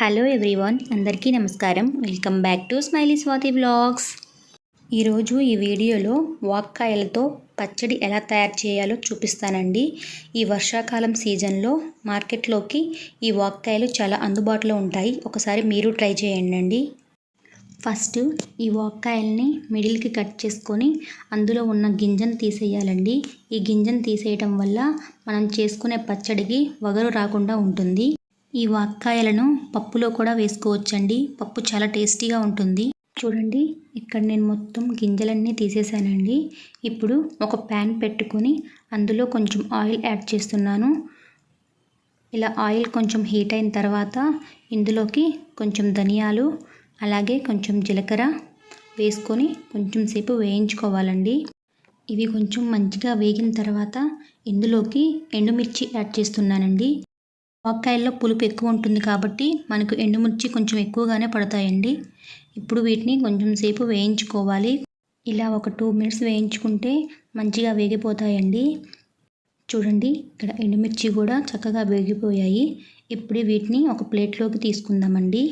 Hello everyone, అందరికీ నమస్కారం. Welcome back to smiley Swathi vlogs. ఈరోజు ఈ వీడియోలో వాక్కాయలతో పచ్చడి ఎలా తయారు చేయాలో చూపిస్తానండి. ఈ వర్షాకాలం సీజన్లో మార్కెట్లోకి ఈ వాక్కాయలు చాలా అందుబాటులో ఉంటాయి. ఒకసారి మీరు ట్రై చేయండి. ఫస్ట్ ఈ వాక్కాయల్ని మిడిల్కి కట్ చేసుకొని అందులో ఉన్న గింజను తీసేయాలండి. ఈ గింజను తీసేయటం వల్ల మనం చేసుకునే పచ్చడికి వగరు రాకుండా ఉంటుంది. ఈ వాక్కాయలను పప్పులో కూడా వేసుకోవచ్చండి. పప్పు చాలా టేస్టీగా ఉంటుంది. చూడండి, ఇక్కడ నేను మొత్తం గింజలన్నీ తీసేసానండి. ఇప్పుడు ఒక ప్యాన్ పెట్టుకొని అందులో కొంచెం ఆయిల్ యాడ్ చేస్తున్నాను. ఇలా ఆయిల్ కొంచెం హీట్ అయిన తర్వాత ఇందులోకి కొంచెం ధనియాలు అలాగే కొంచెం జీలకర్ర వేసుకొని కొంచెం సేపు వేయించుకోవాలండి. ఇవి కొంచెం మంచిగా వేగిన తర్వాత ఇందులోకి ఎండుమిర్చి యాడ్ చేస్తున్నానండి. వాక్కాయల్లో పులుపు ఎక్కువ ఉంటుంది కాబట్టి మనకు ఎండుమిర్చి కొంచెం ఎక్కువగానే పడతాయండి. ఇప్పుడు వీటిని కొంచెం సేపు వేయించుకోవాలి. ఇలా ఒక 2 మినిట్స్ వేయించుకుంటే మంచిగా వేగిపోతాయండి. చూడండి, ఇక్కడ ఎండుమిర్చి కూడా చక్కగా వేగిపోయాయి. ఇప్పుడు వీటిని ఒక ప్లేట్లోకి తీసుకుందామండి.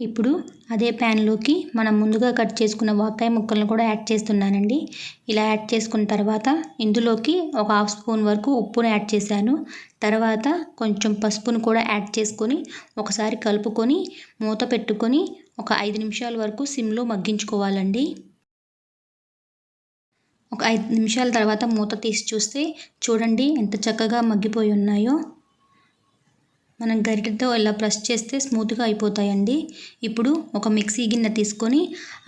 ఇప్పుడు అదే ప్యాన్లోకి మనం ముందుగా కట్ చేసుకున్న వాక్కాయ ముక్కలను కూడా యాడ్ చేస్తున్నానండి. ఇలా యాడ్ చేసుకున్న తర్వాత ఇందులోకి ఒక 1/2 స్పూన్ వరకు ఉప్పును యాడ్ చేశాను. తర్వాత కొంచెం పసుపును కూడా యాడ్ చేసుకొని ఒకసారి కలుపుకొని మూత పెట్టుకొని ఒక 5 నిమిషాల వరకు సిమ్లో మగ్గించుకోవాలండి. ఒక 5 నిమిషాల తర్వాత మూత తీసి చూస్తే చూడండి ఎంత చక్కగా మగ్గిపోయి ఉన్నాయో. మనం గరిటెతో ఇలా ప్రెస్ చేస్తే స్మూత్గా అయిపోతాయండి. ఇప్పుడు ఒక మిక్సీ గిన్నె తీసుకొని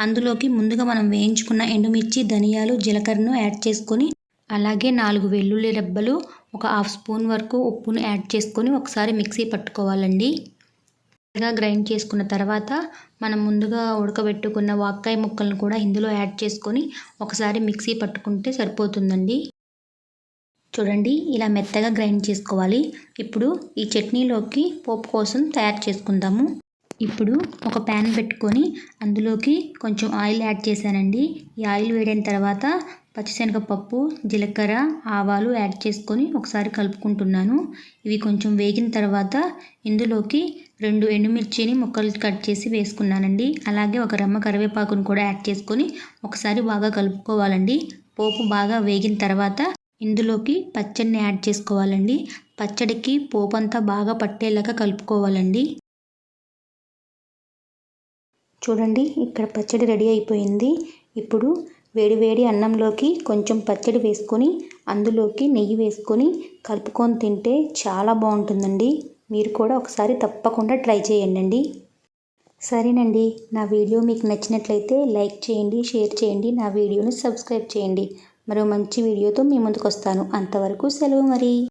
అందులోకి ముందుగా మనం వేయించుకున్న ఎండుమిర్చి, ధనియాలు, జీలకర్రను యాడ్ చేసుకొని అలాగే 4 వెల్లుల్లి రెబ్బలు, ఒక 1/2 స్పూన్ వరకు ఉప్పును యాడ్ చేసుకొని ఒకసారి మిక్సీ పట్టుకోవాలండి. ఇలా గ్రైండ్ చేసుకున్న తర్వాత మనం ముందుగా ఉడకబెట్టుకున్న వాక్కాయ ముక్కలను కూడా ఇందులో యాడ్ చేసుకొని ఒకసారి మిక్సీ పట్టుకుంటే సరిపోతుందండి. చూడండి, ఇలా మెత్తగా గ్రైండ్ చేసుకోవాలి. ఇప్పుడు ఈ చట్నీలోకి పోపు కోసం తయారు చేసుకుందాము. ఇప్పుడు ఒక ప్యాన్ పెట్టుకొని అందులోకి కొంచెం ఆయిల్ యాడ్ చేశానండి. ఈ ఆయిల్ వేడైన తర్వాత పచ్చిశనగపప్పు, జీలకర్ర, ఆవాలు యాడ్ చేసుకొని ఒకసారి కలుపుకుంటున్నాను. ఇవి కొంచెం వేగిన తర్వాత ఇందులోకి 2 ఎండుమిర్చిని ముక్కలు కట్ చేసి వేసుకున్నానండి. అలాగే ఒక రెమ్మ కరివేపాకును కూడా యాడ్ చేసుకొని ఒకసారి బాగా కలుపుకోవాలండి. పోపు బాగా వేగిన తర్వాత ఇందులోకి పచ్చడిని యాడ్ చేసుకోవాలండి. పచ్చడికి పోపు అంతా బాగా పట్టేలాగా కలుపుకోవాలండి. చూడండి, ఇక్కడ పచ్చడి రెడీ అయిపోయింది. ఇప్పుడు వేడి అన్నంలోకి కొంచెం పచ్చడి వేసుకొని అందులోకి నెయ్యి వేసుకొని కలుపుకొని తింటే చాలా బాగుంటుందండి. మీరు కూడా ఒకసారి తప్పకుండా ట్రై చేయండి. సరేనండి, నా వీడియో మీకు నచ్చినట్లయితే లైక్ చేయండి, షేర్ చేయండి, నా వీడియోని సబ్స్క్రైబ్ చేయండి. మరో మంచి వీడియోతో మీ ముందుకు వస్తాను. అంతవరకు సెలవు మరి.